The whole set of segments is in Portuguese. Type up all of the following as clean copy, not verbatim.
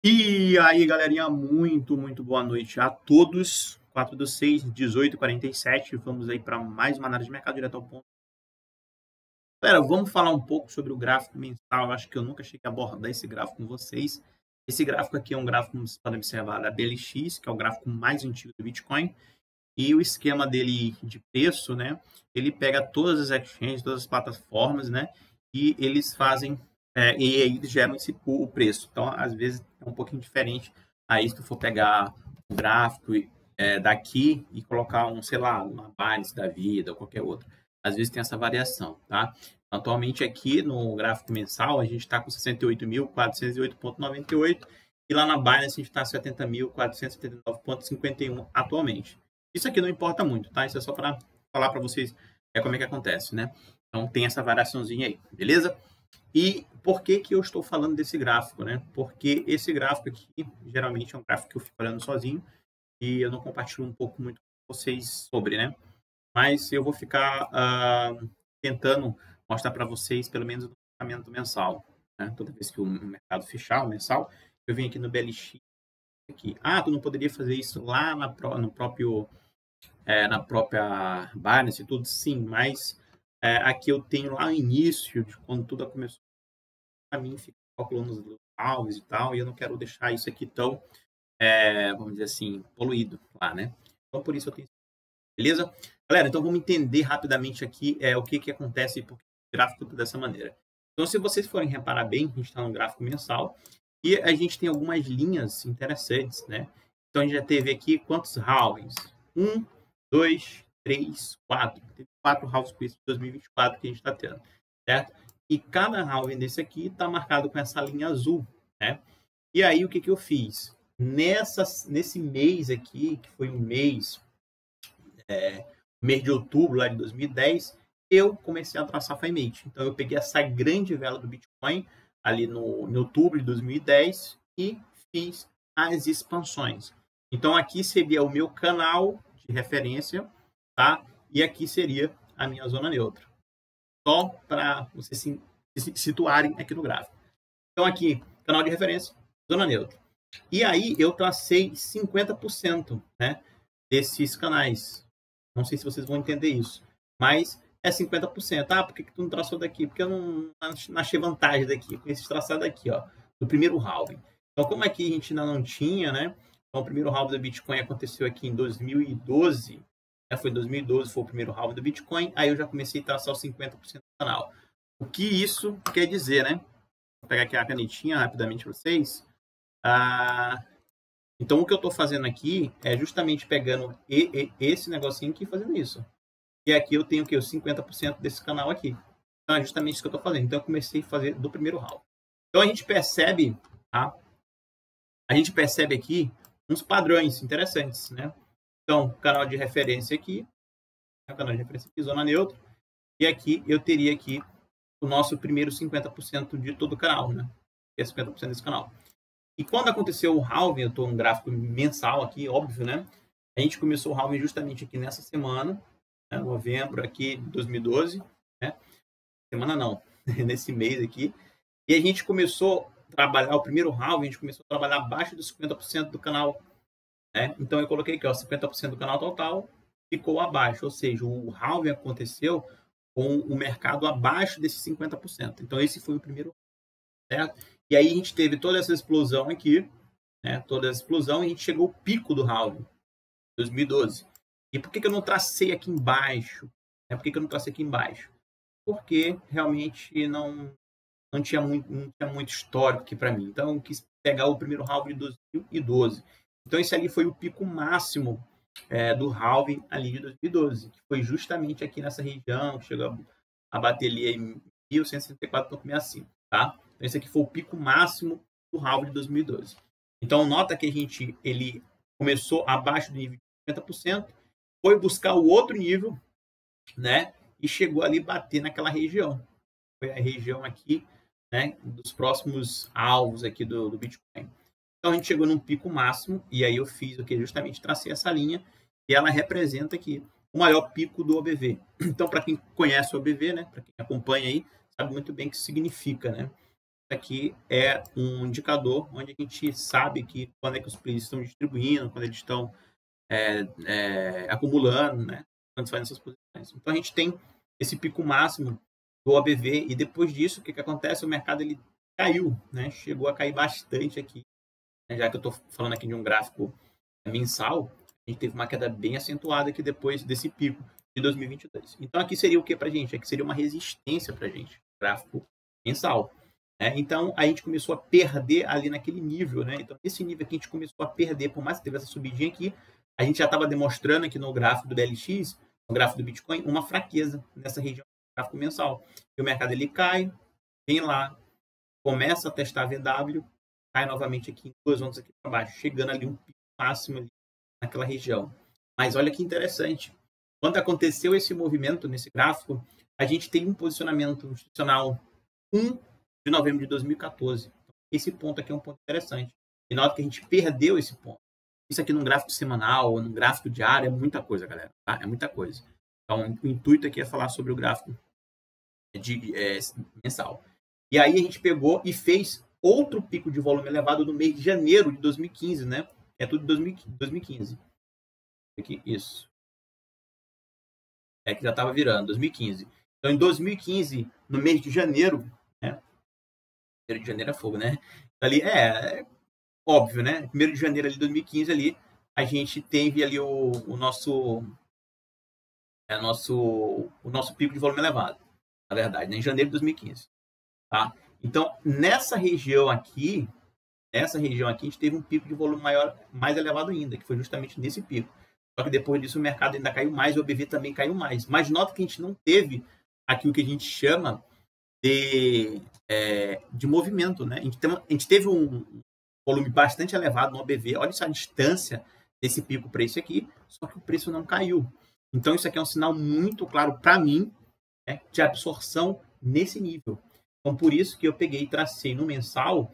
E aí, galerinha, muito boa noite a todos. 4/6, 18h47. Vamos aí para mais uma análise de mercado direto ao ponto. Galera, vamos falar um pouco sobre o gráfico mensal. Eu acho que eu nunca cheguei a abordar esse gráfico com vocês. Esse gráfico aqui é um gráfico, como vocês podem observar, da BLX, que é o gráfico mais antigo do Bitcoin. E o esquema dele de preço, né? Ele pega todas as exchanges, todas as plataformas, né? E eles fazem, e aí eles geram o preço. Então, às vezes, é um pouquinho diferente. Aí, se tu for pegar o gráfico daqui e colocar sei lá, uma Binance da vida ou qualquer outro. Às vezes tem essa variação, tá? Atualmente aqui no gráfico mensal, a gente está com 68.408,98 e lá na Binance a gente está 70.479,51 atualmente. Isso aqui não importa muito, tá? Isso é só para falar para vocês como é que acontece, né? Então tem essa variaçãozinha aí, beleza? E por que eu estou falando desse gráfico, né? Porque esse gráfico aqui, geralmente é um gráfico que eu fico olhando sozinho e eu não compartilho um pouco muito com vocês sobre, né? Mas eu vou ficar tentando mostrar para vocês, pelo menos, o comportamento mensal, né? Toda vez que o mercado fechar, o mensal, eu venho aqui no BLX, aqui. Tu não poderia fazer isso lá na própria Binance e tudo? Sim, mas aqui eu tenho lá no início, de quando tudo começou, para mim, ficar calculando os alvos e tal, e eu não quero deixar isso aqui tão, vamos dizer assim, poluído lá, né? Então, por isso eu tenho. Beleza? Galera, então vamos entender rapidamente aqui o que acontece e por que o gráfico está dessa maneira. Então, se vocês forem reparar bem, a gente está no gráfico mensal e a gente tem algumas linhas interessantes, né? Então, a gente já teve aqui quantos halvings? 1, 2, 3, 4. Teve 4 halvings com isso de 2024 que a gente está tendo, certo? E cada halving desse aqui está marcado com essa linha azul, né? E aí, o que eu fiz? Nesse mês aqui, que foi um mês de outubro lá de 2010, eu comecei a traçar FireMate. Então, eu peguei essa grande vela do Bitcoin ali em outubro de 2010 e fiz as expansões. Então, aqui seria o meu canal de referência, tá? E aqui seria a minha zona neutra. Só para vocês se situarem aqui no gráfico. Então, aqui, canal de referência, zona neutra. E aí, eu tracei 50%, né, desses canais. Não sei se vocês vão entender isso, mas é 50%. Por que tu não traçou daqui? Porque eu não achei vantagem daqui, com esse traçado aqui, ó, do primeiro halving. Então, como aqui a gente ainda não tinha, né? Então, o primeiro halving do Bitcoin aconteceu aqui em 2012, né? Foi em 2012, foi o primeiro halving do Bitcoin, aí eu já comecei a traçar os 50% do canal. O que isso quer dizer, né? Vou pegar aqui a canetinha rapidamente para vocês. Então, o que eu estou fazendo aqui é justamente pegando esse negocinho aqui e fazendo isso. E aqui eu tenho o quê? Os 50% desse canal aqui. Então, é justamente isso que eu estou fazendo. Então, eu comecei a fazer do primeiro round. Então, a gente percebe, tá? A gente percebe aqui uns padrões interessantes, né? Então, canal de referência aqui. Canal de referência aqui, zona neutra. E aqui eu teria aqui o nosso primeiro 50% de todo o canal, né? Que é 50% desse canal. E quando aconteceu o halving, eu estou um gráfico mensal aqui, óbvio, né? A gente começou o halving justamente aqui nessa semana, né? Novembro aqui de 2012, né? Semana não, nesse mês aqui. E a gente começou a trabalhar, o primeiro halving, a gente começou a trabalhar abaixo dos 50% do canal, né? Então eu coloquei aqui, ó, 50% do canal total ficou abaixo, ou seja, o halving aconteceu com o mercado abaixo desses 50%. Então esse foi o primeiro, certo? E aí a gente teve toda essa explosão aqui, né? Toda essa explosão, e a gente chegou ao pico do halving, 2012. E por que eu não tracei aqui embaixo? Por que eu não tracei aqui embaixo? Porque realmente não tinha muito histórico aqui para mim. Então eu quis pegar o primeiro halving de 2012. Então esse ali foi o pico máximo do halving ali de 2012, que foi justamente aqui nessa região, que chegou a bater ali em 1164,65, tá? Então, esse aqui foi o pico máximo do halving de 2012. Então, nota que ele começou abaixo do nível de 50%, foi buscar o outro nível, né? E chegou ali bater naquela região. Foi a região aqui, né? Dos próximos alvos aqui do Bitcoin. Então, a gente chegou num pico máximo, e aí eu fiz o que? Justamente tracei essa linha, e ela representa aqui o maior pico do OBV. Então, para quem conhece o OBV, né? Para quem acompanha aí, sabe muito bem o que significa, né? aqui é um indicador onde a gente sabe que quando é que os players estão distribuindo, quando eles estão acumulando, né? Quando fazem essas posições. Então a gente tem esse pico máximo do OBV e depois disso o que acontece? O mercado ele caiu, né? Chegou a cair bastante aqui, né? Já que eu estou falando aqui de um gráfico mensal, a gente teve uma queda bem acentuada aqui depois desse pico de 2022. Então aqui seria o que para a gente? Aqui seria uma resistência para a gente, gráfico mensal. Então a gente começou a perder ali naquele nível, né? Então esse nível aqui a gente começou a perder, por mais que teve essa subidinha aqui, a gente já estava demonstrando aqui no gráfico do BLX, no gráfico do Bitcoin, uma fraqueza nessa região do gráfico mensal. E o mercado ele cai, vem lá, começa a testar a VW, cai novamente aqui em 2 ondas aqui para baixo, chegando ali um pico máximo ali naquela região. Mas olha que interessante. Quando aconteceu esse movimento nesse gráfico, a gente tem um posicionamento institucional 1 de novembro de 2014. Esse ponto aqui é um ponto interessante. E na hora que a gente perdeu esse ponto, isso aqui num gráfico semanal ou num gráfico diário é muita coisa, galera. Tá? É muita coisa. Então, o intuito aqui é falar sobre o gráfico mensal. E aí a gente pegou e fez outro pico de volume elevado no mês de janeiro de 2015, né? É tudo de 2015. Aqui, isso. É que já estava virando, 2015. Então, em 2015, no mês de janeiro, né? 1º de janeiro é fogo, né? Ali é óbvio, né? 1º de janeiro de 2015 ali, a gente teve ali o nosso pico de volume elevado, na verdade, né? Em janeiro de 2015. Tá? Então, nessa região aqui, a gente teve um pico de volume mais elevado ainda, que foi justamente nesse pico. Só que depois disso o mercado ainda caiu mais, o OBV também caiu mais. Mas nota que a gente não teve aqui o que a gente chama de movimento, né? A gente teve um volume bastante elevado no OBV. Olha essa distância desse pico para esse aqui, só que o preço não caiu. Então isso aqui é um sinal muito claro para mim, né, de absorção nesse nível. Então por isso que eu peguei e tracei no mensal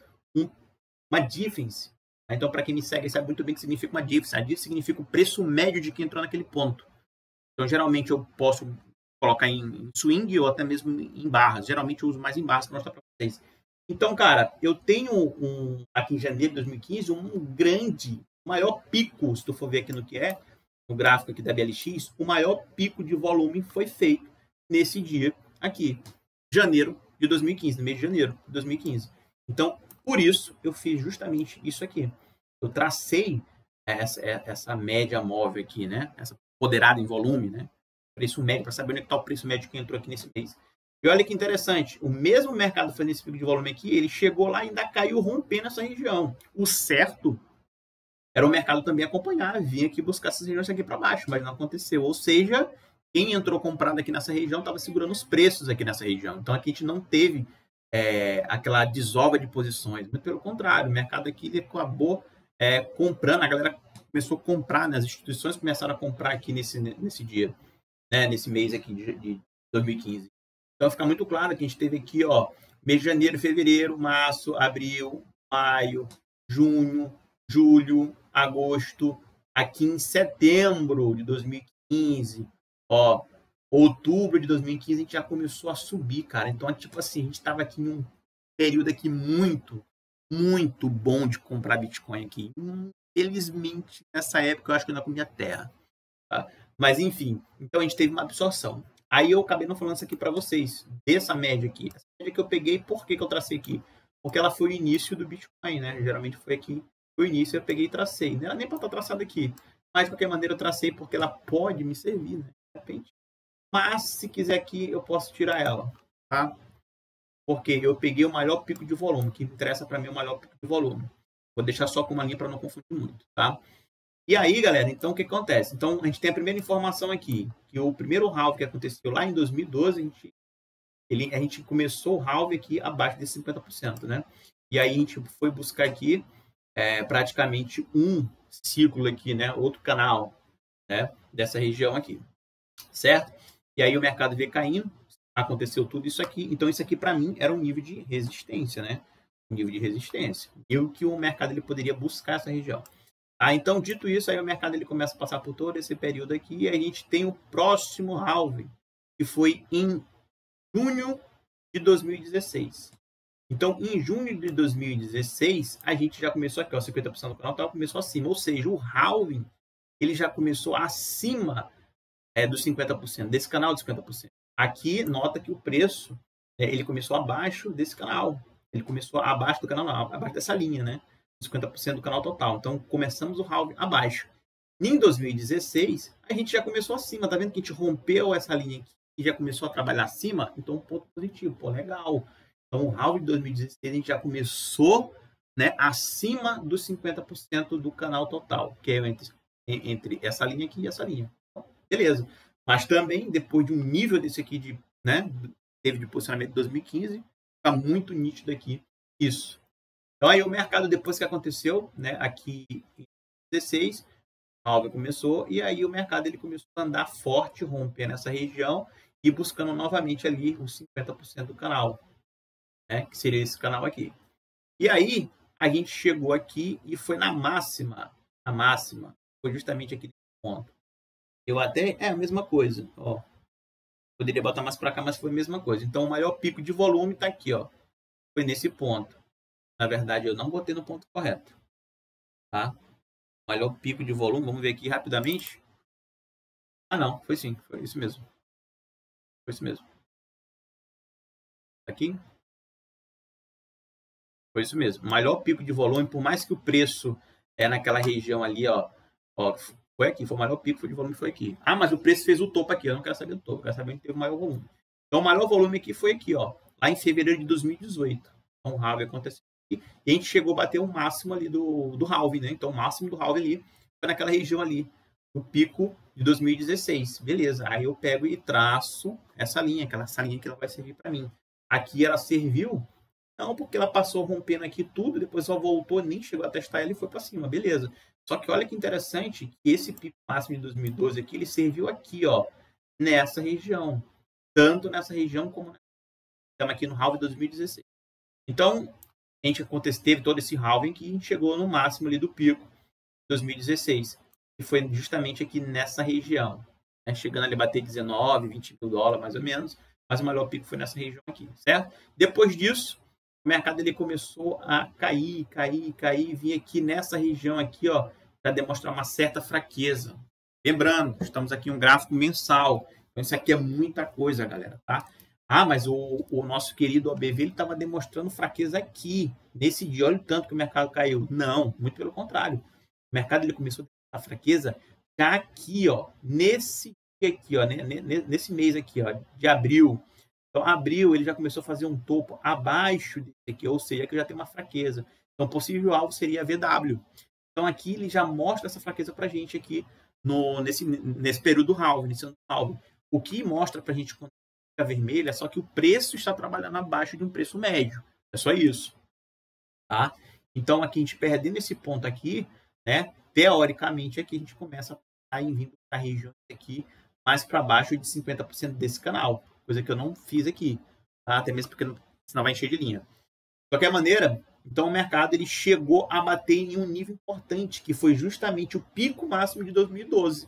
uma difference. Então para quem me segue sabe muito bem o que significa uma difference. A difference significa o preço médio de quem entrou naquele ponto. Então geralmente eu posso colocar em swing ou até mesmo em barras. Geralmente eu uso mais em barras para mostrar para vocês. Então, cara, eu tenho aqui em janeiro de 2015 maior pico, se tu for ver aqui no que é, no gráfico aqui da BLX, o maior pico de volume foi feito nesse dia aqui, janeiro de 2015, no mês de janeiro de 2015. Então, por isso, eu fiz justamente isso aqui. Eu tracei essa média móvel aqui, né? Essa moderada em volume, né? Preço médio, para saber onde está o preço médio que entrou aqui nesse mês. E olha que interessante, o mesmo mercado fazendo esse pico de volume aqui, ele chegou lá e ainda caiu rompendo essa região. O certo era o mercado também acompanhar, vir aqui buscar essas regiões aqui para baixo, mas não aconteceu. Ou seja, quem entrou comprado aqui nessa região estava segurando os preços aqui nessa região. Então aqui a gente não teve aquela desova de posições, mas pelo contrário, o mercado aqui ele acabou comprando, a galera começou a comprar, né? As instituições começaram a comprar aqui nesse dia, né? Nesse mês aqui de 2015. Então fica muito claro que a gente teve aqui, ó, mês de janeiro, fevereiro, março, abril, maio, junho, julho, agosto, aqui em setembro de 2015, ó, outubro de 2015 a gente já começou a subir, cara. Então, tipo assim, a gente estava aqui em um período aqui muito, muito bom de comprar Bitcoin aqui. Infelizmente, nessa época eu acho que eu ainda comia terra, tá? Mas enfim, então a gente teve uma absorção. Aí eu acabei não falando isso aqui para vocês, dessa média aqui. Essa média que eu peguei, por que eu tracei aqui? Porque ela foi o início do Bitcoin, né? Geralmente foi aqui o início, eu peguei e tracei. Não era nem para estar traçado aqui, mas de qualquer maneira eu tracei porque ela pode me servir, né? De repente. Mas se quiser aqui, eu posso tirar ela, tá? Porque eu peguei o maior pico de volume, que interessa para mim o maior pico de volume. Vou deixar só com uma linha para não confundir muito, tá? E aí, galera, então o que acontece? Então, a gente tem a primeira informação aqui, que o primeiro halve que aconteceu lá em 2012, a gente começou o halve aqui abaixo de 50%, né? E aí a gente foi buscar aqui praticamente um ciclo aqui, né? Outro canal, né? Dessa região aqui, certo? E aí o mercado veio caindo, aconteceu tudo isso aqui. Então, isso aqui para mim era um nível de resistência, né? Um nível de resistência. E o que o mercado ele poderia buscar essa região. Então, dito isso, aí o mercado ele começa a passar por todo esse período aqui e a gente tem o próximo halving, que foi em junho de 2016. Então, em junho de 2016, a gente já começou aqui, ó, 50% do canal total começou acima, ou seja, o halving, ele já começou acima dos 50%, desse canal de 50%. Aqui, nota que o preço, ele começou abaixo desse canal, ele começou abaixo do canal, não, abaixo dessa linha, né? 50% do canal total. Então, começamos o halving abaixo. Em 2016, a gente já começou acima, tá vendo que a gente rompeu essa linha aqui e já começou a trabalhar acima? Então, um ponto positivo, pô, legal. Então, o halving de 2016, a gente já começou, né, acima dos 50% do canal total, que é entre essa linha aqui e essa linha. Beleza. Mas também, depois de um nível desse aqui, teve de posicionamento de 2015, está muito nítido aqui isso. Então, aí o mercado, depois que aconteceu, né, aqui em 2016, a halving começou, e aí o mercado ele começou a andar forte, rompendo essa região e buscando novamente ali os 50% do canal, né, que seria esse canal aqui. E aí, a gente chegou aqui e foi na máxima. A máxima foi justamente aqui nesse ponto. Eu até, a mesma coisa, ó. Poderia botar mais para cá, mas foi a mesma coisa. Então, o maior pico de volume está aqui, ó. Foi nesse ponto. Na verdade, eu não botei no ponto correto. Tá? O maior pico de volume, vamos ver aqui rapidamente. Ah, não, foi sim, foi isso mesmo. Foi isso mesmo. Aqui. Foi isso mesmo. O maior pico de volume, por mais que o preço naquela região ali, ó, foi aqui, foi o maior pico de volume, foi aqui. Ah, mas o preço fez o topo aqui, eu não quero saber do topo, eu quero saber onde teve o maior volume. Então, o maior volume aqui foi aqui, ó, lá em fevereiro de 2018. Então, o halving aconteceu aqui, e a gente chegou a bater o máximo ali do halving, né? Então, o máximo do halving ali foi naquela região ali, no pico de 2016. Beleza, aí eu pego e traço essa linha que ela vai servir para mim. Aqui ela serviu, não, porque ela passou rompendo aqui tudo, depois só voltou, nem chegou a testar ela e foi para cima, beleza. Só que olha que interessante, que esse pico máximo de 2012 aqui, ele serviu aqui, ó, nessa região. Tanto nessa região como estamos aqui no halving de 2016. Então, a gente teve todo esse halving que a gente chegou no máximo ali do pico de 2016. E foi justamente aqui nessa região. Né? Chegando ali a bater 19, 20 mil dólares mais ou menos. Mas o maior pico foi nessa região aqui, certo? Depois disso, o mercado ele começou a cair, vir aqui nessa região aqui, ó, para demonstrar uma certa fraqueza. Lembrando, estamos aqui em um gráfico mensal. Então, isso aqui é muita coisa, galera, tá? Ah, mas o nosso querido OBV ele estava demonstrando fraqueza aqui, nesse dia. Olha o tanto que o mercado caiu. Não, muito pelo contrário. O mercado ele começou a demonstrar fraqueza já aqui, ó, nesse dia aqui, ó, nesse mês aqui, ó, de abril. Então, abril, ele já começou a fazer um topo abaixo desse aqui, ou seja, que já tem uma fraqueza. Então, o possível alvo seria a VW. Então, aqui ele já mostra essa fraqueza para a gente aqui nesse período do halving, nesse ano do halving. O que mostra para a gente quando fica vermelha é só que o preço está trabalhando abaixo de um preço médio. É só isso. Tá? Então, aqui a gente perdendo esse ponto aqui, né? Teoricamente, aqui a gente começa a ir vindo para a região aqui mais para baixo de 50% desse canal. Coisa que eu não fiz aqui, tá? Até mesmo porque senão vai encher de linha. De qualquer maneira, então o mercado ele chegou a bater em um nível importante, que foi justamente o pico máximo de 2012,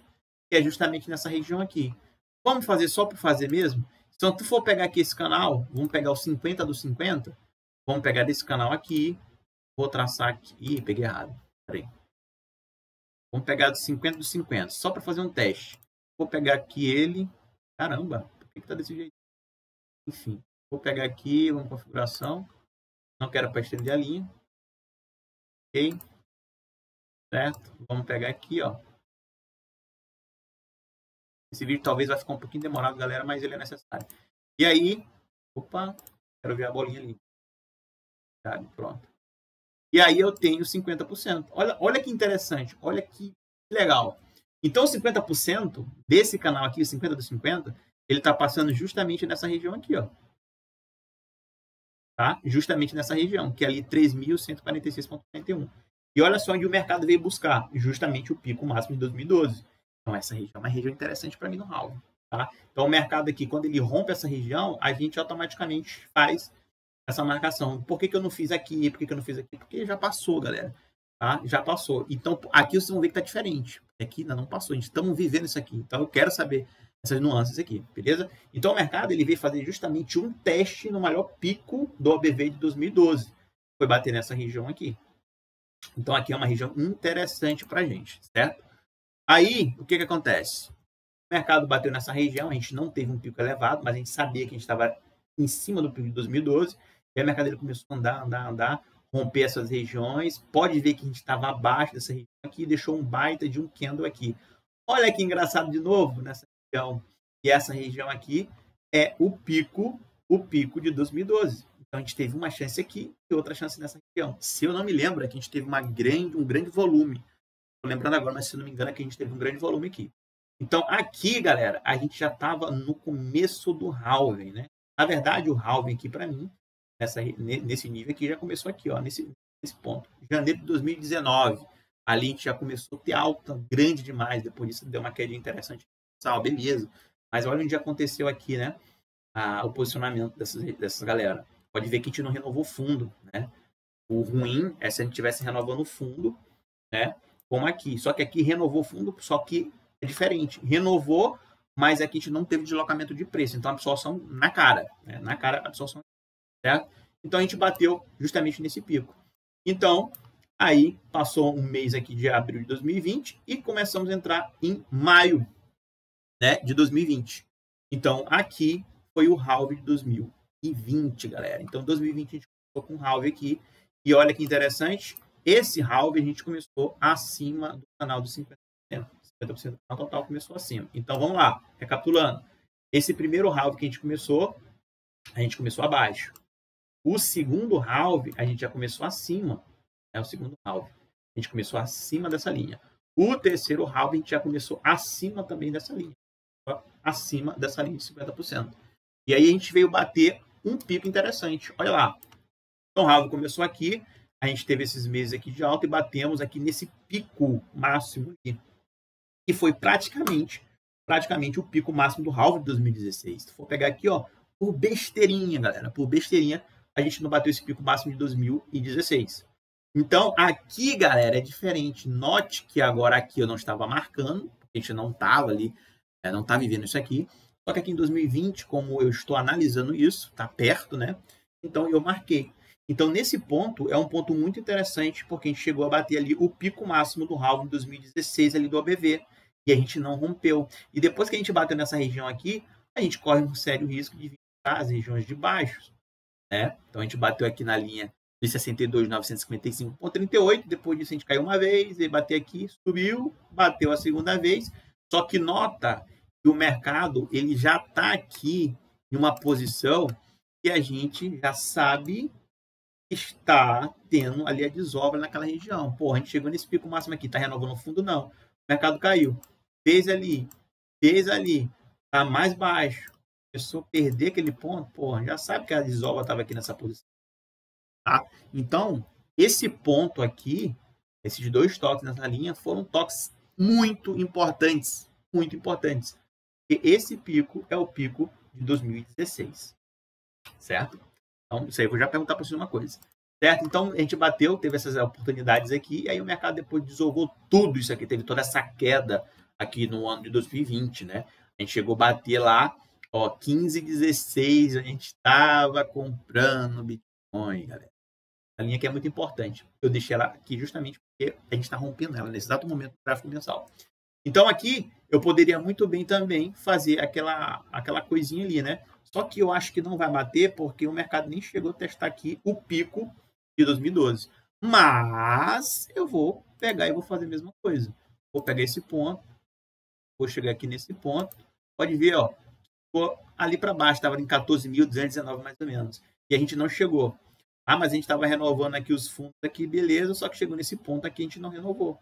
que é justamente nessa região aqui. Vamos fazer só por fazer mesmo? Então, se tu for pegar aqui esse canal, vamos pegar o 50 do 50, vamos pegar desse canal aqui, vou traçar aqui, ih, peguei errado, peraí. Vamos pegar do 50 do 50, só para fazer um teste. Vou pegar aqui ele, caramba, por que tá desse jeito? Enfim, vou pegar aqui, vamos configuração. Não quero para estender a linha. Ok? Certo? Vamos pegar aqui, ó. Esse vídeo talvez vai ficar um pouquinho demorado, galera, mas ele é necessário. E aí, opa, quero ver a bolinha ali. Pronto. E aí eu tenho 50%. Olha que interessante, olha que legal. Então, 50% desse canal aqui, 50 do 50, ele está passando justamente nessa região aqui, ó. Tá? Justamente nessa região, que é ali 3.146,41. E olha só onde o mercado veio buscar, justamente o pico máximo de 2012. Então, essa região é uma região interessante para mim no halving. Tá? Então, o mercado aqui, quando ele rompe essa região, a gente automaticamente faz essa marcação. Por que eu não fiz aqui? Por que eu não fiz aqui? Porque já passou, galera. Tá? Já passou. Então, aqui vocês vão ver que está diferente. Aqui ainda não passou. A gente estamos vivendo isso aqui. Então, eu quero saber essas nuances aqui, beleza? Então o mercado ele veio fazer justamente um teste no maior pico do OBV de 2012. Foi bater nessa região aqui. Então aqui é uma região interessante para a gente, certo? Aí, o que acontece? O mercado bateu nessa região, a gente não teve um pico elevado, mas a gente sabia que a gente estava em cima do pico de 2012, e aí o mercado ele começou a andar, romper essas regiões. Pode ver que a gente estava abaixo dessa região aqui, deixou um baita de um candle aqui. Olha que engraçado de novo nessa região. E essa região aqui é o pico de 2012. Então a gente teve uma chance aqui e outra chance nessa região. Se eu não me lembro, é que a gente teve um grande volume. Estou lembrando agora, mas se não me engano, é que a gente teve um grande volume aqui. Então aqui, galera, a gente já estava no começo do halving, né? Na verdade, o halving aqui para mim, nesse nível aqui, já começou aqui, ó, nesse ponto. Janeiro de 2019. Ali a gente já começou a ter alta grande demais. Depois disso deu uma queda interessante. Beleza. Mas olha onde aconteceu aqui, né? O posicionamento dessas galera. Pode ver que a gente não renovou fundo, né? O ruim é se a gente estivesse renovando o fundo, né? Como aqui. Só que aqui renovou o fundo, só que é diferente. Renovou, mas aqui a gente não teve deslocamento de preço. Então a absorção na cara, né? Na cara a absorção, certo? Então a gente bateu justamente nesse pico. Então, aí passou um mês aqui de abril de 2020 e começamos a entrar em maio, né, de 2020. Então, aqui foi o halving de 2020, galera. Então, 2020 a gente começou com um halving aqui. E olha que interessante, esse halving a gente começou acima do canal dos 50%. 50% do canal total começou acima. Então, vamos lá, recapitulando. Esse primeiro halving que a gente começou abaixo. O segundo halving, a gente já começou acima. É o segundo halving. A gente começou acima dessa linha. O terceiro halving, a gente já começou acima também dessa linha. Acima dessa linha de 50%. E aí a gente veio bater um pico interessante. Olha lá. Então o halving começou aqui. A gente teve esses meses aqui de alta e batemos aqui nesse pico máximo aqui. Que foi praticamente o pico máximo do halving de 2016. Se for pegar aqui, ó, por besteirinha, galera. Por besteirinha, a gente não bateu esse pico máximo de 2016. Então, aqui, galera, é diferente. Note que agora aqui eu não estava marcando, porque a gente não estava ali, não está vivendo isso aqui. Só que aqui em 2020, como eu estou analisando isso, está perto, né? Então, eu marquei. Então, nesse ponto, é um ponto muito interessante, porque a gente chegou a bater ali o pico máximo do halving de 2016 ali do OBV, e a gente não rompeu. E depois que a gente bateu nessa região aqui, a gente corre um sério risco de vir para as regiões de baixo, né? Então, a gente bateu aqui na linha de 62.955,38. Depois disso, a gente caiu uma vez, e bateu aqui, subiu, bateu a segunda vez. Só que nota que o mercado ele já está aqui em uma posição que a gente já sabe que está tendo ali a desova naquela região. Pô, a gente chegou nesse pico máximo aqui, está renovando o fundo? Não. O mercado caiu. Fez ali, está mais baixo. Começou a perder aquele ponto, porra, já sabe que a desova estava aqui nessa posição. Tá? Então, esse ponto aqui, esses dois toques nessa linha, foram toques muito importantes. Muito importantes. E esse pico é o pico de 2016. Certo? Então, isso aí eu vou já perguntar para você uma coisa. Certo? Então, a gente bateu, teve essas oportunidades aqui, e aí o mercado depois desovou tudo isso aqui, teve toda essa queda aqui no ano de 2020, né? A gente chegou a bater lá, ó, 15,16, a gente estava comprando Bitcoin, galera. A linha que é muito importante. Eu deixei ela aqui justamente porque a gente está rompendo ela nesse exato momento do gráfico mensal. Então, aqui, eu poderia muito bem também fazer aquela coisinha ali, né? Só que eu acho que não vai bater porque o mercado nem chegou a testar aqui o pico de 2012. Mas eu vou pegar e vou fazer a mesma coisa. Vou pegar esse ponto, vou chegar aqui nesse ponto. Pode ver, ó, ficou ali para baixo, estava em 14.219 mais ou menos. E a gente não chegou. Ah, mas a gente estava renovando aqui os fundos aqui, beleza, só que chegou nesse ponto aqui a gente não renovou.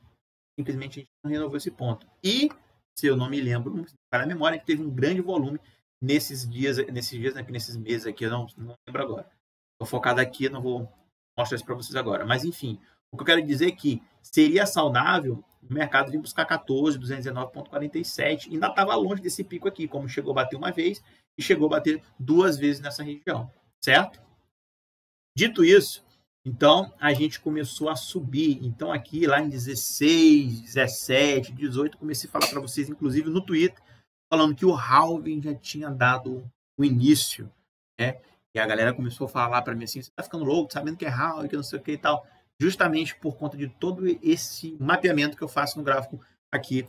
Simplesmente a gente não renovou esse ponto. E, se eu não me lembro, para a memória, a gente teve um grande volume nesses meses aqui, eu não lembro agora. Estou focado aqui, não vou mostrar isso para vocês agora. Mas, enfim, o que eu quero dizer é que seria saudável o mercado vir buscar 14.219,47. Ainda estava longe desse pico aqui, como chegou a bater uma vez e chegou a bater duas vezes nessa região, certo? Dito isso, então a gente começou a subir. Então aqui lá em 16, 17, 18, comecei a falar para vocês, inclusive no Twitter, falando que o halving já tinha dado o início, né? E a galera começou a falar para mim assim, você tá ficando louco, sabendo que é halving, que não sei o que e tal. Justamente por conta de todo esse mapeamento que eu faço no gráfico aqui,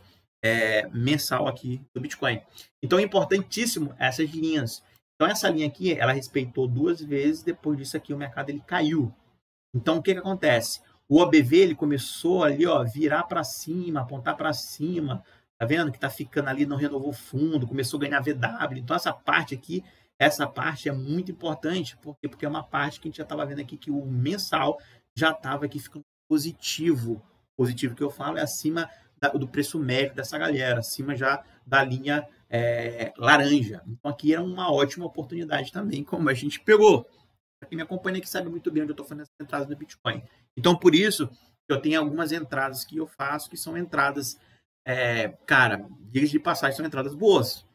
mensal aqui do Bitcoin. Então é importantíssimo essas linhas. Então essa linha aqui, ela respeitou 2 vezes, depois disso aqui o mercado ele caiu. Então o que acontece? O OBV ele começou ali, ó, virar para cima, apontar para cima. Tá vendo que tá ficando ali, não renovou fundo, começou a ganhar VW. Então essa parte aqui, essa parte é muito importante, porque é uma parte que a gente já estava vendo aqui que o mensal já estava aqui ficando positivo. Positivo que eu falo é acima do preço médio dessa galera, acima já da linha laranja. Então aqui era uma ótima oportunidade também, como a gente pegou. Quem me acompanha aqui sabe muito bem onde eu estou fazendo essas entradas no Bitcoin. Então por isso eu tenho algumas entradas que eu faço que são entradas, cara, diga-se de passagem, são entradas boas.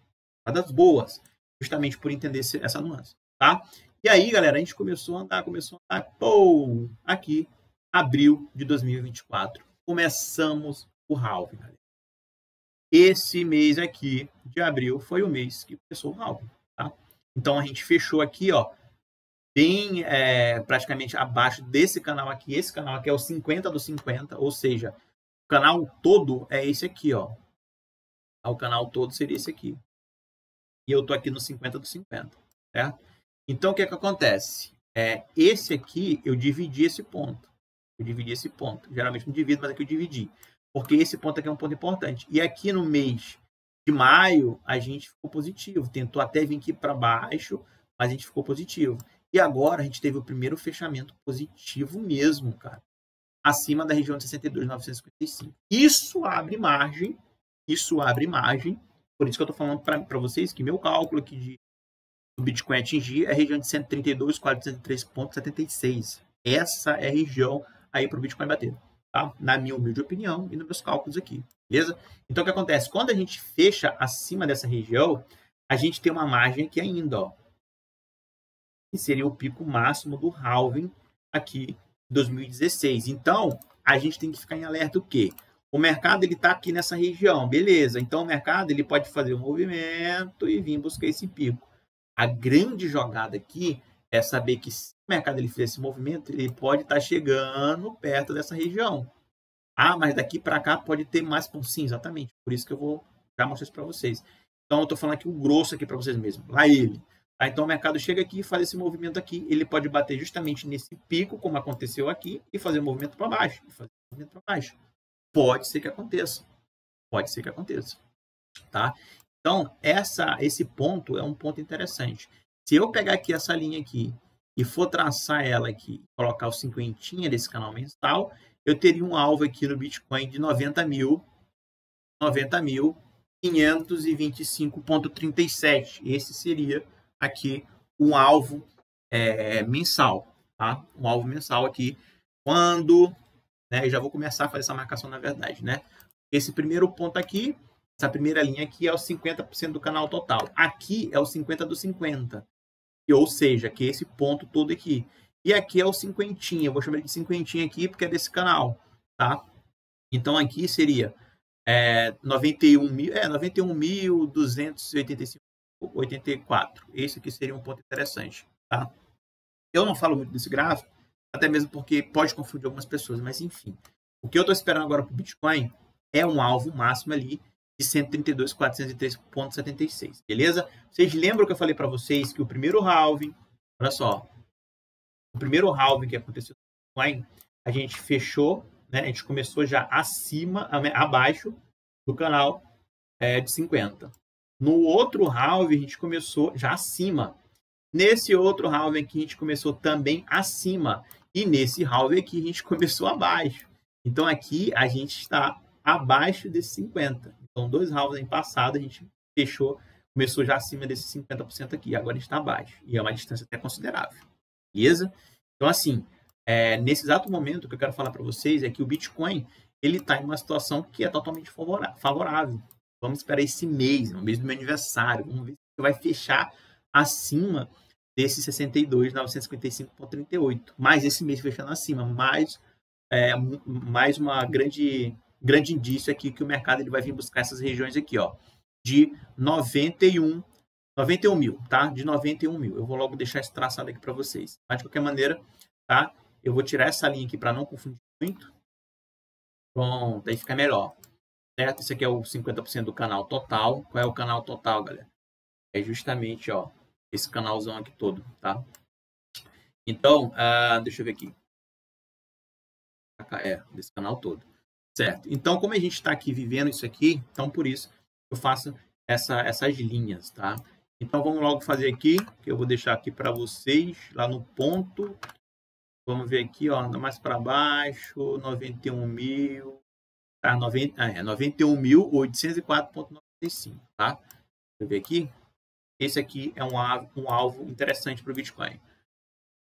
Entradas boas, justamente por entender essa nuance, tá? E aí, galera, a gente começou a andar, pô, aqui, abril de 2024. Começamos o halving, galera. Esse mês aqui, de abril, foi o mês que começou o halving, tá? Então, a gente fechou aqui, ó, bem praticamente abaixo desse canal aqui. Esse canal aqui é o 50 do 50, ou seja, o canal todo é esse aqui, ó. O canal todo seria esse aqui. E eu tô aqui no 50 do 50, certo? Então, o que acontece? Esse aqui, eu dividi esse ponto. Geralmente não divido, mas aqui eu dividi. Porque esse ponto aqui é um ponto importante. E aqui no mês de maio, a gente ficou positivo. Tentou até vir aqui para baixo, mas a gente ficou positivo. E agora a gente teve o primeiro fechamento positivo mesmo, cara. Acima da região de 62.955. Isso abre margem. Por isso que eu estou falando para vocês que meu cálculo aqui do Bitcoin atingir é a região de 132.403,76. Essa é a região aí para o Bitcoin bater, tá? Na minha humilde opinião e nos meus cálculos aqui, beleza? Então, o que acontece? Quando a gente fecha acima dessa região, a gente tem uma margem aqui ainda, ó, que seria o pico máximo do halving aqui em 2016. Então, a gente tem que ficar em alerta o quê? O mercado ele está aqui nessa região, beleza? Então, o mercado ele pode fazer um movimento e vir buscar esse pico. A grande jogada aqui é saber que se o mercado ele fizer esse movimento, ele pode estar chegando perto dessa região. Ah, mas daqui para cá pode ter mais pontos. Sim, exatamente. Por isso que eu vou já mostrar isso para vocês. Então, eu estou falando aqui o grosso aqui para vocês mesmos. Lá ele. Tá? Então, o mercado chega aqui e faz esse movimento aqui. Ele pode bater justamente nesse pico, como aconteceu aqui, e fazer um movimento para baixo. Pode ser que aconteça. Tá? Então, esse ponto é um ponto interessante. Se eu pegar aqui essa linha aqui e for traçar ela aqui, colocar o 50 desse canal mensal, eu teria um alvo aqui no Bitcoin de 90.525,37. Esse seria aqui um alvo mensal, tá? Um alvo mensal aqui. Quando, né, eu já vou começar a fazer essa marcação na verdade, né? Esse primeiro ponto aqui, essa primeira linha aqui é o 50% do canal total. Aqui é o 50 do 50. Ou seja, que é esse ponto todo aqui. E aqui é o 50. Eu vou chamar de 50 aqui porque é desse canal, tá? Então aqui seria 91.285,84. Esse aqui seria um ponto interessante, tá? Eu não falo muito desse gráfico, até mesmo porque pode confundir algumas pessoas, mas enfim. O que eu estou esperando agora para o Bitcoin é um alvo máximo ali de 132.403,76, beleza? Vocês lembram que eu falei para vocês que o primeiro halving, olha só, o primeiro halving que aconteceu no Bitcoin, a gente fechou, né? A gente começou já abaixo do canal de 50. No outro halving, a gente começou já acima. Nesse outro halving aqui, a gente começou também acima. E nesse halving aqui, a gente começou abaixo. Então, aqui, a gente está abaixo desse 50. Então, 2 halvings passados, a gente fechou, começou já acima desse 50% aqui. Agora, a gente está abaixo. E é uma distância até considerável. Beleza? Então, assim, nesse exato momento, o que eu quero falar para vocês é que o Bitcoin, ele está em uma situação que é totalmente favorável. Vamos esperar esse mês, no mês do meu aniversário. Vamos ver se vai fechar acima desse 62.955,38. Mais esse mês fechando acima. Mais uma grande indício aqui que o mercado ele vai vir buscar essas regiões aqui, ó, de 91 mil, tá? De 91 mil. Eu vou logo deixar esse traçado aqui para vocês. Mas, de qualquer maneira, tá? Eu vou tirar essa linha aqui para não confundir muito. Pronto, aí fica melhor. Certo? Esse aqui é o 50% do canal total. Qual é o canal total, galera? É justamente, ó, esse canalzão aqui todo, tá? Então, deixa eu ver aqui. Desse canal todo. Certo? Então, como a gente está aqui vivendo isso aqui, então por isso eu faço essas linhas, tá? Então, vamos logo fazer aqui, que eu vou deixar aqui para vocês, lá no ponto. Vamos ver aqui, ó, anda mais para baixo, 91 mil, tá? 91.804,95, tá? Deixa eu ver aqui. Esse aqui é um alvo interessante para o Bitcoin.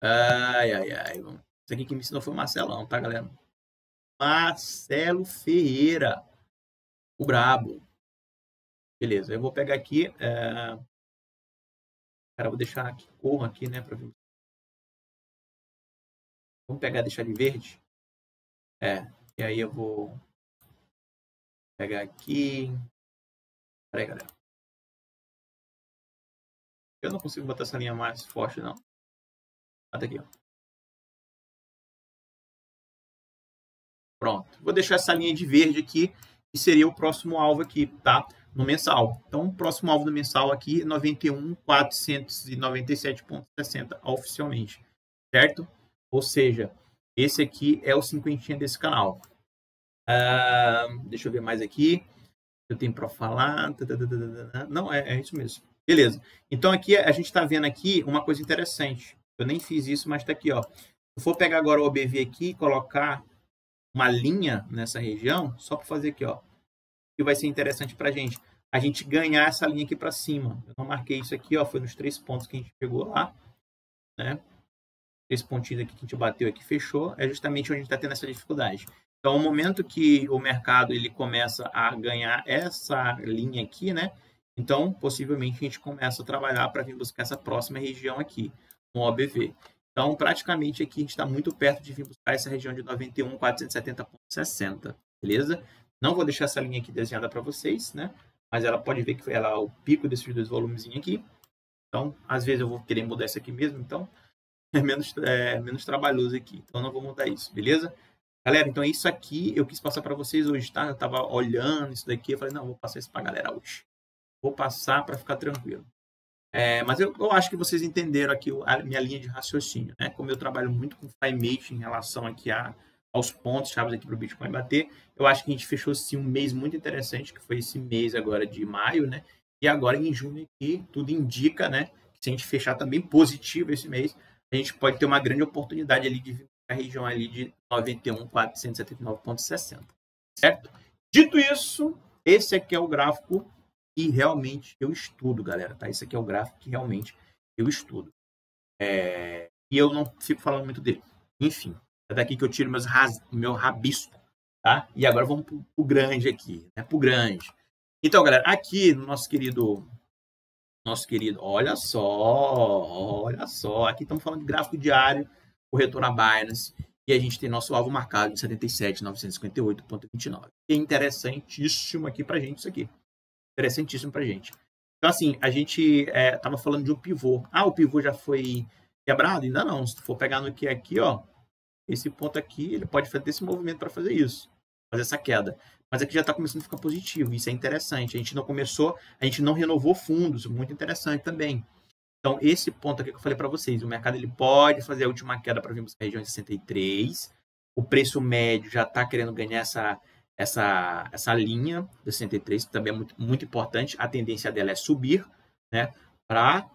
Isso aqui que me ensinou foi o Marcelão, tá, galera? Marcelo Ferreira, o brabo. Beleza, eu vou pegar aqui. Cara, vou deixar aqui, cor aqui, né? Pra ver. Vamos pegar, deixar de verde. E aí eu vou pegar aqui. Peraí, galera. Eu não consigo botar essa linha mais forte, não. Bota aqui, ó. Pronto. Vou deixar essa linha de verde aqui, que seria o próximo alvo aqui, tá? No mensal. Então, o próximo alvo do mensal aqui é 91.497,60 oficialmente, certo? Ou seja, esse aqui é o cinquentinha desse canal. Deixa eu ver mais aqui. Eu tenho para falar. Não, é isso mesmo. Beleza. Então, aqui a gente está vendo aqui uma coisa interessante. Eu nem fiz isso, mas está aqui, ó. Se eu for pegar agora o OBV aqui e colocar uma linha nessa região, só para fazer aqui, ó, que vai ser interessante para a gente ganhar essa linha aqui para cima. Eu não marquei isso aqui, ó, foi nos 3 pontos que a gente pegou lá, né? 3 pontinhos aqui que a gente bateu aqui, fechou, é justamente onde a gente está tendo essa dificuldade. Então, no momento que o mercado ele começa a ganhar essa linha aqui, né? Então, possivelmente a gente começa a trabalhar para vir buscar essa próxima região aqui, no OBV. Então, praticamente aqui a gente está muito perto de vir buscar essa região de 91.470,60, beleza? Não vou deixar essa linha aqui desenhada para vocês, né? Mas ela pode ver que ela é o pico desses dois volumes aqui. Então, às vezes eu vou querer mudar isso aqui mesmo, então é menos trabalhoso aqui. Então, não vou mudar isso, beleza? Galera, então isso aqui eu quis passar para vocês hoje, tá? Eu estava olhando isso daqui, eu falei, não, vou passar isso para a galera hoje. Vou passar para ficar tranquilo. Mas eu acho que vocês entenderam aqui a minha linha de raciocínio, né? Como eu trabalho muito com FiMate em relação aqui aos pontos chaves aqui para o Bitcoin bater, eu acho que a gente fechou sim um mês muito interessante, que foi esse mês agora de maio, né? E agora em junho aqui, tudo indica, né? Que se a gente fechar também positivo esse mês, a gente pode ter uma grande oportunidade ali de vir para a região ali de 91.479,60, certo? Dito isso, esse aqui é o gráfico que realmente eu estudo, galera, tá? Esse aqui é o gráfico que realmente eu estudo. E eu não fico falando muito dele. Enfim, é daqui que eu tiro meu rabisco, tá? E agora vamos pro grande aqui, né? Pro grande. Então, galera, aqui no nosso querido, olha só, aqui estamos falando de gráfico diário, corretora Binance, e a gente tem nosso alvo marcado de 77.958,29. É interessantíssimo aqui pra gente isso aqui. Interessantíssimo pra gente. Então, assim, a gente estava falando de um pivô. O pivô já foi quebrado? Ainda não. Se tu for pegar no que é aqui, ó, esse ponto aqui, ele pode fazer esse movimento para fazer isso, fazer essa queda. Mas aqui já está começando a ficar positivo. Isso é interessante. A gente não renovou fundos. Muito interessante também. Então, esse ponto aqui que eu falei para vocês, o mercado ele pode fazer a última queda para vir buscar a região de 63. O preço médio já está querendo ganhar essa linha de 63, que também é muito, muito importante. A tendência dela é subir, né? Para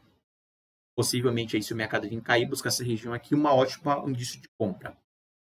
possivelmente aí, se o mercado vir cair, buscar essa região aqui, uma ótima indício de compra.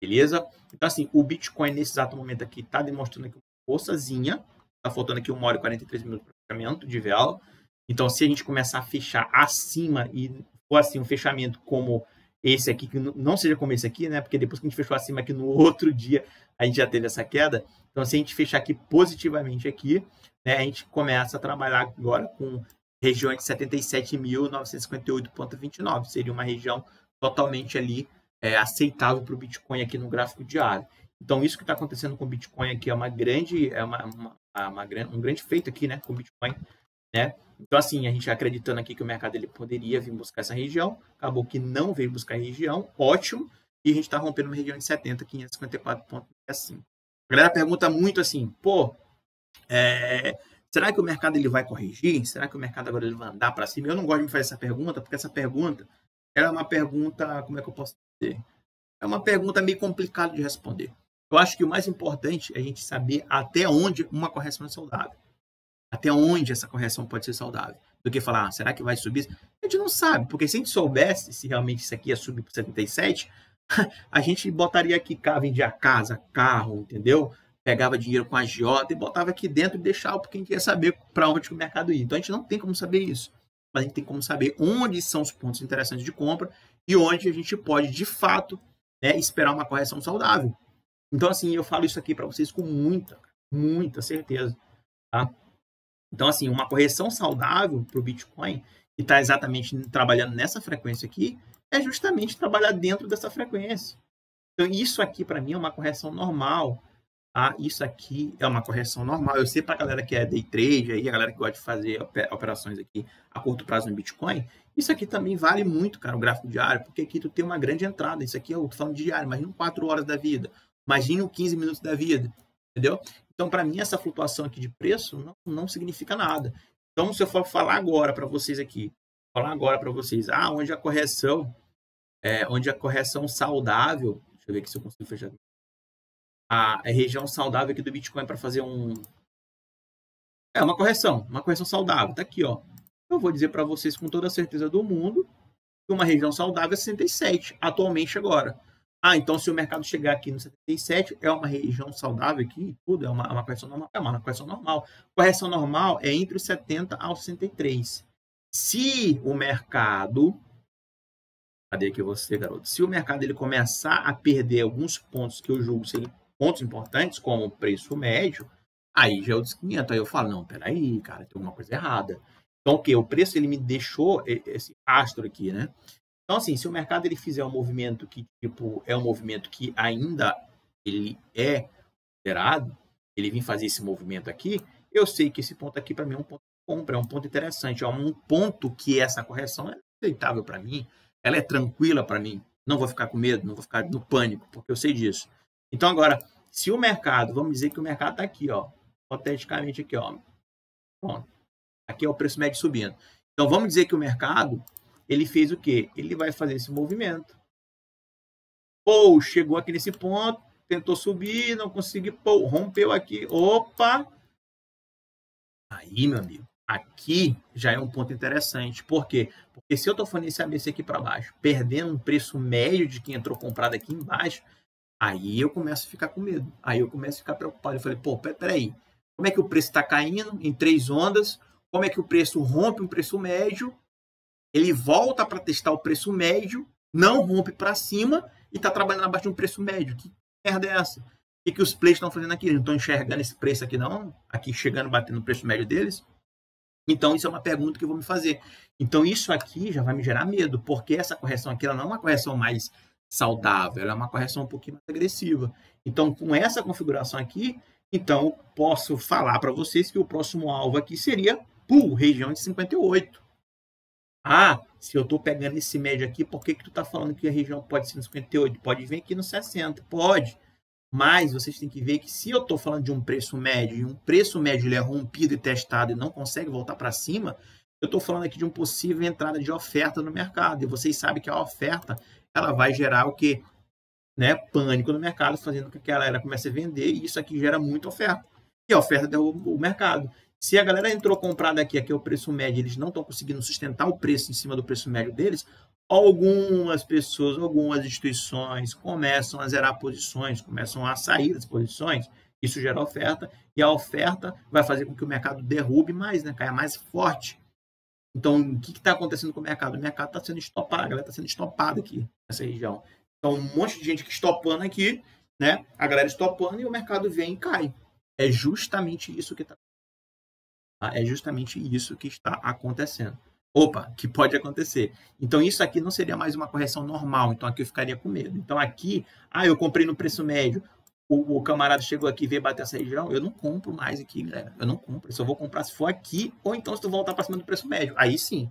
Beleza? Então, assim, o Bitcoin nesse exato momento aqui está demonstrando aqui uma forçazinha. Está faltando aqui 1 hora e 43 minutos para o fechamento de vela. Então, se a gente começar a fechar acima e for assim um fechamento como esse aqui, que não seja como esse aqui, né? Porque depois que a gente fechou acima aqui no outro dia, a gente já teve essa queda. Então, se a gente fechar aqui positivamente aqui, né? A gente começa a trabalhar agora com regiões de 77.958,29. Seria uma região totalmente ali aceitável para o Bitcoin aqui no gráfico diário. Então, isso que está acontecendo com o Bitcoin aqui é um grande feito aqui, né? Com o Bitcoin né? Então, assim, a gente acreditando aqui que o mercado ele poderia vir buscar essa região, acabou que não veio buscar a região, ótimo, e a gente está rompendo uma região de 70, 554,65. A galera pergunta muito assim, pô, será que o mercado ele vai corrigir? Será que o mercado agora ele vai andar para cima? Eu não gosto de me fazer essa pergunta, porque essa pergunta ela é uma pergunta, como é que eu posso dizer? É uma pergunta meio complicada de responder. Eu acho que o mais importante é a gente saber até onde uma correção é saudável. Até onde essa correção pode ser saudável. Do que falar, será que vai subir? A gente não sabe, porque se a gente soubesse se realmente isso aqui ia subir para 77, a gente botaria aqui, vendia casa, carro, entendeu? Pegava dinheiro com a agiota e botava aqui dentro e deixava, porque a gente ia saber para onde o mercado ia. Então a gente não tem como saber isso. Mas a gente tem como saber onde são os pontos interessantes de compra e onde a gente pode, de fato, né, esperar uma correção saudável. Então, assim, eu falo isso aqui para vocês com muita certeza. Tá? Então, assim, uma correção saudável para o Bitcoin, que está exatamente trabalhando nessa frequência aqui, é justamente trabalhar dentro dessa frequência. Então, isso aqui, para mim, é uma correção normal. Tá? Isso aqui é uma correção normal. Eu sei para a galera que é day trade, aí, a galera que gosta de fazer operações aqui a curto prazo no Bitcoin, isso aqui também vale muito, cara, o gráfico diário, porque aqui tu tem uma grande entrada. Isso aqui eu tô falando de diário, imagina 4 horas da vida, imagina 15 minutos da vida, entendeu? Então, para mim, essa flutuação aqui de preço não significa nada. Então, se eu for falar agora para vocês aqui, onde a correção saudável, deixa eu ver aqui se eu consigo fechar a região saudável aqui do Bitcoin para fazer uma correção saudável. Tá aqui, ó. Eu vou dizer para vocês com toda a certeza do mundo que uma região saudável é 67, atualmente agora. Então se o mercado chegar aqui no 77, é uma região saudável aqui, tudo, é uma correção normal? É uma correção normal. Correção normal é entre os 70 aos 63. Se o mercado... Cadê aqui você, garoto? Se o mercado ele começar a perder alguns pontos que eu julgo serem pontos importantes, como o preço médio, aí já é o desquinhento. Aí eu falo, não, peraí, cara, tem alguma coisa errada. Então, o quê? O preço ele me deixou esse rastro aqui, né? Então, assim, se o mercado ele fizer um movimento que, tipo, é um movimento que ainda ele é considerado, ele vir fazer esse movimento aqui, eu sei que esse ponto aqui, para mim, é um ponto de compra, é um ponto interessante, é um ponto que essa correção é aceitável para mim, ela é tranquila para mim, não vou ficar com medo, não vou ficar no pânico, porque eu sei disso. Então, agora, se o mercado, vamos dizer que o mercado está aqui, ó, hipoteticamente aqui, ó, pronto, aqui é o preço médio subindo. Então, vamos dizer que o mercado, ele fez o quê? Ele vai fazer esse movimento. Ou chegou aqui nesse ponto, tentou subir, não conseguiu, rompeu aqui, opa! Aí, meu amigo, aqui já é um ponto interessante. Por quê? Porque se eu estou falando esse ABC aqui para baixo, perdendo um preço médio de quem entrou comprado aqui embaixo, aí eu começo a ficar com medo. Aí eu começo a ficar preocupado. Eu falei, peraí, como é que o preço está caindo em 3 ondas? Como é que o preço rompe um preço médio? Ele volta para testar o preço médio, não rompe para cima e está trabalhando abaixo de um preço médio. Que merda é essa? O que os players estão fazendo aqui? Eles não estão enxergando esse preço aqui, não? Aqui chegando, batendo no preço médio deles? Então, isso é uma pergunta que eu vou me fazer. Então, isso aqui já vai me gerar medo, porque essa correção aqui ela não é uma correção mais saudável, ela é uma correção um pouquinho mais agressiva. Então, com essa configuração aqui, então, posso falar para vocês que o próximo alvo aqui seria, região de 58. Se eu estou pegando esse médio aqui, por que tu está falando que a região pode ser no 58? Pode vir aqui no 60, pode. Mas vocês têm que ver que se eu estou falando de um preço médio, e um preço médio ele é rompido e testado e não consegue voltar para cima, eu estou falando aqui de uma possível entrada de oferta no mercado. E vocês sabem que a oferta ela vai gerar o quê? Né? Pânico no mercado, fazendo com que a galera comece a vender, e isso aqui gera muita oferta. E a oferta derruba o mercado. Se a galera entrou comprada aqui é o preço médio, eles não estão conseguindo sustentar o preço em cima do preço médio deles, algumas pessoas, algumas instituições começam a zerar posições, começam a sair das posições, isso gera oferta, e a oferta vai fazer com que o mercado derrube mais, né? Caia mais forte. Então, o que está acontecendo com o mercado? O mercado está sendo estopado, a galera está sendo estopada aqui nessa região. Então, um monte de gente que estopando aqui, né? A galera estopando e o mercado vem e cai. É justamente isso que está É justamente isso que está acontecendo. Que pode acontecer. Então, isso aqui não seria mais uma correção normal. Então, aqui eu ficaria com medo. Então, aqui, eu comprei no preço médio. o camarada chegou aqui e veio bater essa região, eu não compro mais aqui, galera. Eu não compro. Eu só vou comprar se for aqui, ou então se tu voltar para cima do preço médio. Aí sim.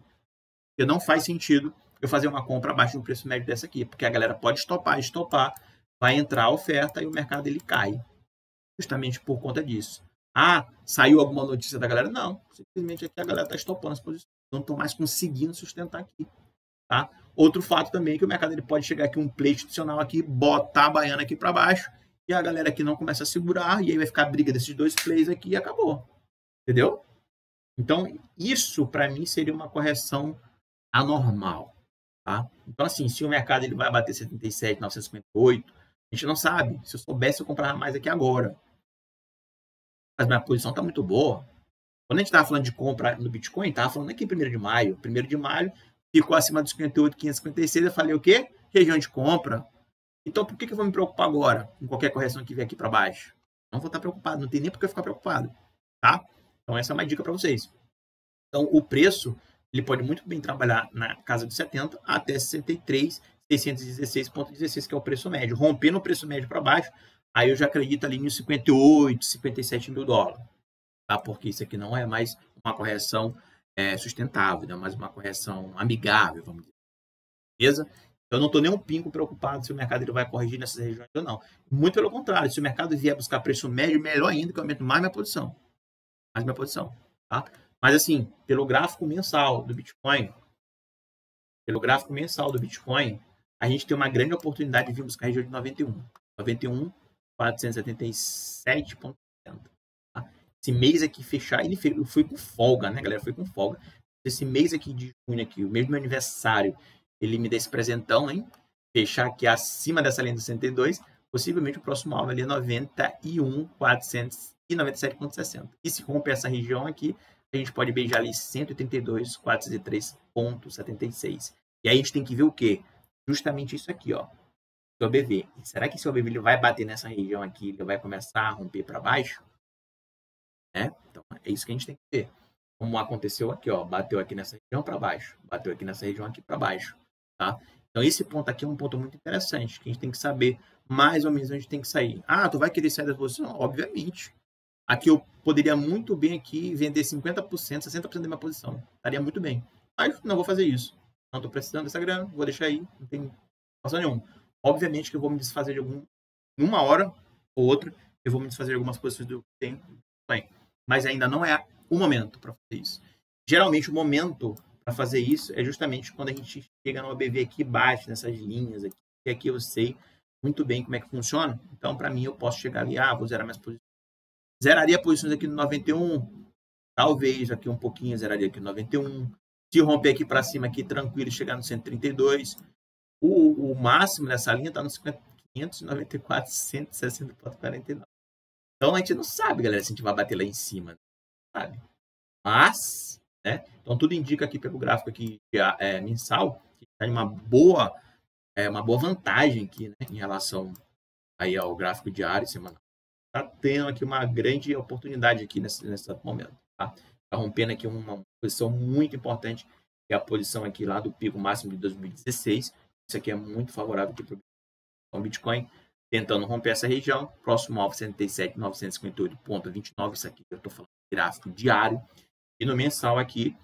Porque não faz sentido eu fazer uma compra abaixo do preço médio dessa aqui. Porque a galera pode estopar, vai entrar a oferta e o mercado ele cai. Justamente por conta disso. Ah, saiu alguma notícia da galera? Não. Simplesmente aqui a galera está estopando as posições. Não estão mais conseguindo sustentar aqui. Tá? Outro fato também é que o mercado ele pode chegar aqui um play institucional aqui, botar a baiana aqui para baixo, e a galera aqui não começa a segurar, e aí vai ficar a briga desses dois plays aqui e acabou. Entendeu? Então, isso para mim seria uma correção anormal. Tá? Então, assim, se o mercado ele vai bater 77, 958, a gente não sabe. Se eu soubesse, eu comprava mais aqui agora. Mas minha posição está muito boa. Quando a gente estava falando de compra no Bitcoin, estava falando aqui em 1º de maio. 1º de maio ficou acima dos 58.556. Eu falei o quê? Região de compra. Então, por que eu vou me preocupar agora com qualquer correção que vier aqui para baixo? Não vou estar preocupado. Não tem nem por que eu ficar preocupado. Tá? Então, essa é uma dica para vocês. Então, o preço ele pode muito bem trabalhar na casa de 70 até 63.616,16, que é o preço médio. Rompendo o preço médio para baixo, aí eu já acredito ali nos 58, 57 mil dólares. Tá? Porque isso aqui não é mais uma correção sustentável, não é mais uma correção amigável, vamos dizer. Beleza? Eu não estou nem um pingo preocupado se o mercado ele vai corrigir nessas regiões ou não. Muito pelo contrário, se o mercado vier buscar preço médio, melhor ainda, que eu aumento mais minha posição. Tá? Mas assim, pelo gráfico mensal do Bitcoin, a gente tem uma grande oportunidade de vir buscar a região de 91, 477,70. Tá? Esse mês aqui fechar, eu fui com folga, né, galera? Foi com folga. Esse mês aqui de junho, aqui, o mês do meu aniversário, ele me dá esse presentão, hein? Fechar aqui acima dessa linha do 62, possivelmente o próximo alvo ali é 91.497,60. E se romper essa região aqui, a gente pode beijar ali 132.403,76. E aí a gente tem que ver o quê? Justamente isso aqui, ó. O OBV. Será que esse OBV ele vai bater nessa região aqui, ele vai começar a romper para baixo? Né? Então, é isso que a gente tem que ver. Como aconteceu aqui, ó. Bateu aqui nessa região para baixo. Bateu aqui nessa região aqui para baixo. Tá? Então, esse ponto aqui é um ponto muito interessante, que a gente tem que saber mais ou menos onde tem que sair. Ah, tu vai querer sair da posição? Obviamente. Aqui eu poderia muito bem aqui vender 50%, 60% da minha posição. Estaria muito bem. Mas não vou fazer isso. Não estou precisando dessa grana, vou deixar aí. Não tem razão nenhuma. Obviamente que eu vou me desfazer de uma hora ou outra, eu vou me desfazer de algumas posições do que tem. Mas ainda não é o momento para fazer isso. Geralmente o momento para fazer isso é justamente quando a gente chega no ABV aqui baixo, nessas linhas aqui. E aqui eu sei muito bem como é que funciona. Então, para mim, eu posso chegar ali, vou zerar minhas posições. Zeraria posições aqui no 91, talvez aqui um pouquinho, zeraria aqui no 91. Se romper aqui para cima, aqui tranquilo, chegar no 132. O máximo dessa linha está no 594, 160,49. Então a gente não sabe, galera, se a gente vai bater lá em cima, sabe? Mas, né? Então tudo indica aqui pelo gráfico aqui mensal que está em uma boa vantagem aqui, né, em relação aí ao gráfico diário e semanal. Está tendo aqui uma grande oportunidade aqui nesse momento. Tá rompendo aqui uma posição muito importante, que é a posição aqui lá do pico máximo de 2016. Isso aqui é muito favorável aqui para o Bitcoin, tentando romper essa região. Próximo alvo 107.958,29. Isso aqui eu estou falando de gráfico diário. E no mensal aqui,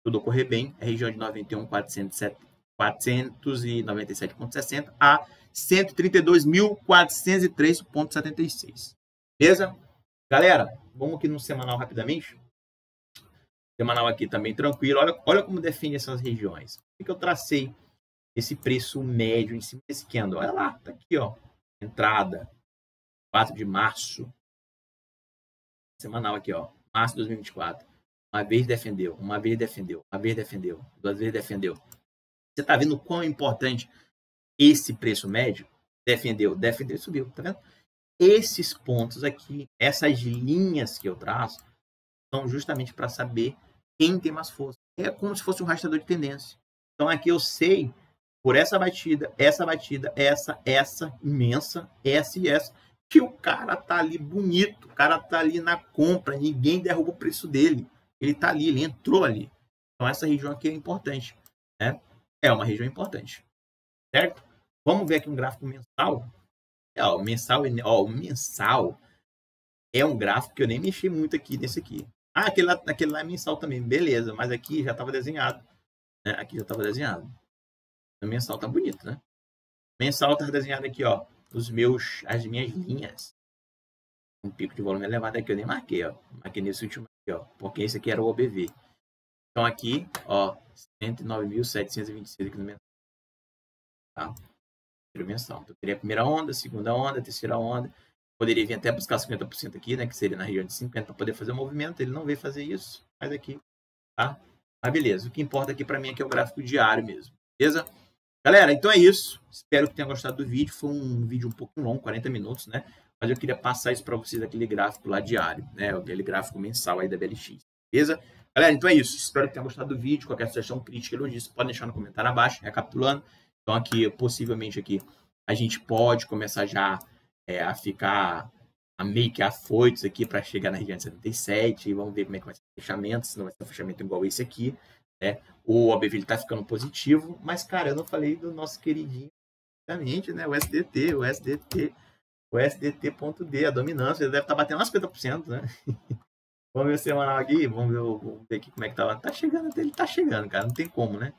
tudo ocorrer bem, a região de 91.497,60 a 132.403,76. Beleza? Galera, vamos aqui no semanal rapidamente. Semanal aqui também tranquilo. Olha como define essas regiões. Por que eu tracei esse preço médio em cima desse candle? Olha lá, tá aqui, ó. Entrada, 4 de março. Semanal aqui, ó. Março de 2024. Uma vez defendeu, uma vez defendeu, uma vez defendeu, 2 vezes defendeu. Você tá vendo o quão importante esse preço médio? Defendeu e subiu, tá vendo? Esses pontos aqui, essas linhas que eu traço, são justamente para saber quem tem mais força. É como se fosse um rastreador de tendência. Então aqui eu sei, por essa batida, essa imensa, essa e essa, que o cara tá ali bonito, o cara tá ali na compra, ninguém derruba o preço dele. Ele tá ali, ele entrou ali. Então essa região aqui é importante, né? É uma região importante, certo? Vamos ver aqui um gráfico mensal. Ó, o mensal, ó, o mensal é um gráfico que eu nem mexi muito aqui nesse aqui. Ah, aquele lá é mensal também, beleza, mas aqui já estava desenhado. Né? Aqui já estava desenhado. O mensal tá bonito, né? O mensal tá desenhado aqui, ó, as minhas linhas. Um pico de volume elevado aqui, eu nem marquei, ó. Marquei nesse último aqui, ó, porque esse aqui era o OBV. Então aqui, ó, 109.726 aqui no mensal. Tá? Mensal. Então, teria a primeira onda, segunda onda, terceira onda. Poderia vir até buscar 50% aqui, né? Que seria na região de 50 para poder fazer o movimento. Ele não veio fazer isso. Faz aqui, tá? Mas beleza. O que importa aqui para mim é que é o gráfico diário mesmo. Beleza? Galera, então é isso. Espero que tenham gostado do vídeo. Foi um vídeo um pouco longo, 40 minutos, né? Mas eu queria passar isso para vocês, aquele gráfico lá diário, né? Aquele gráfico mensal aí da BLX. Beleza? Galera, então é isso. Espero que tenham gostado do vídeo. Qualquer sugestão, crítica, elogio, podem deixar no comentário abaixo, recapitulando. Então aqui, possivelmente aqui, a gente pode começar já a ficar meio que afoitos aqui para chegar na região de 77. E vamos ver como é que vai ser o fechamento, se não vai ser um fechamento igual esse aqui. Né? O OBV está ficando positivo, mas, cara, eu não falei do nosso queridinho, exatamente, né? O SDT.D, a dominância, ele deve estar batendo uns 50%, né? Vamos ver o semanal aqui, vamos ver aqui como é que tá. Tá chegando, ele tá chegando, cara, não tem como, né?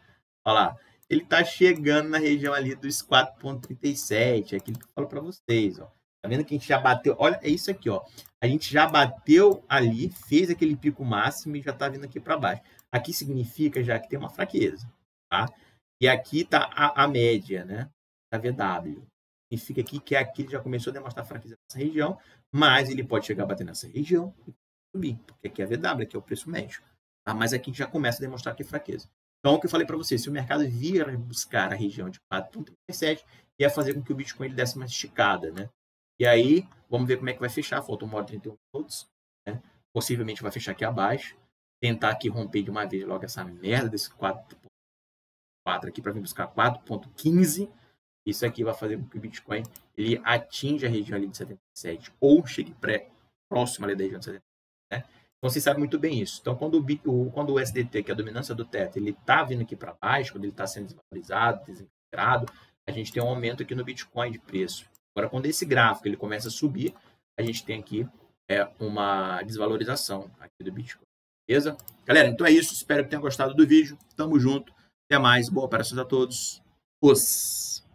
Olha lá, ele tá chegando na região ali dos 4,37, é aquilo que eu falo para vocês, ó. Tá vendo que a gente já bateu, olha, é isso aqui, ó. A gente já bateu ali, fez aquele pico máximo e já tá vindo aqui para baixo. Aqui significa já que tem uma fraqueza, tá? E aqui tá a média, né? Da VW. Significa aqui que aqui ele já começou a demonstrar fraqueza nessa região, mas ele pode chegar a bater nessa região e subir, porque aqui é a VW, aqui é o preço médio. Tá? Mas aqui já começa a demonstrar que é fraqueza. Então, o que eu falei para vocês, se o mercado vir buscar a região de 4,37, ia fazer com que o Bitcoin ele desse uma esticada, né? E aí, vamos ver como é que vai fechar. Falta 1 hora e 31 minutos, né? Possivelmente vai fechar aqui abaixo. Tentar aqui romper de uma vez logo essa merda desse 4,4 aqui para vir buscar 4,15. Isso aqui vai fazer com que o Bitcoin ele atinja a região ali de 77 ou chegue próximo ali da região de 77. Né? Então, vocês sabem muito bem isso. Então, quando o SDT, que é a dominância do teto, ele está vindo aqui para baixo, quando ele está sendo desvalorizado, desintegrado, a gente tem um aumento aqui no Bitcoin de preço. Agora, quando esse gráfico ele começa a subir, a gente tem aqui uma desvalorização aqui do Bitcoin. Beleza? Galera, então é isso. Espero que tenham gostado do vídeo. Tamo junto. Até mais. Boa operação a todos. Os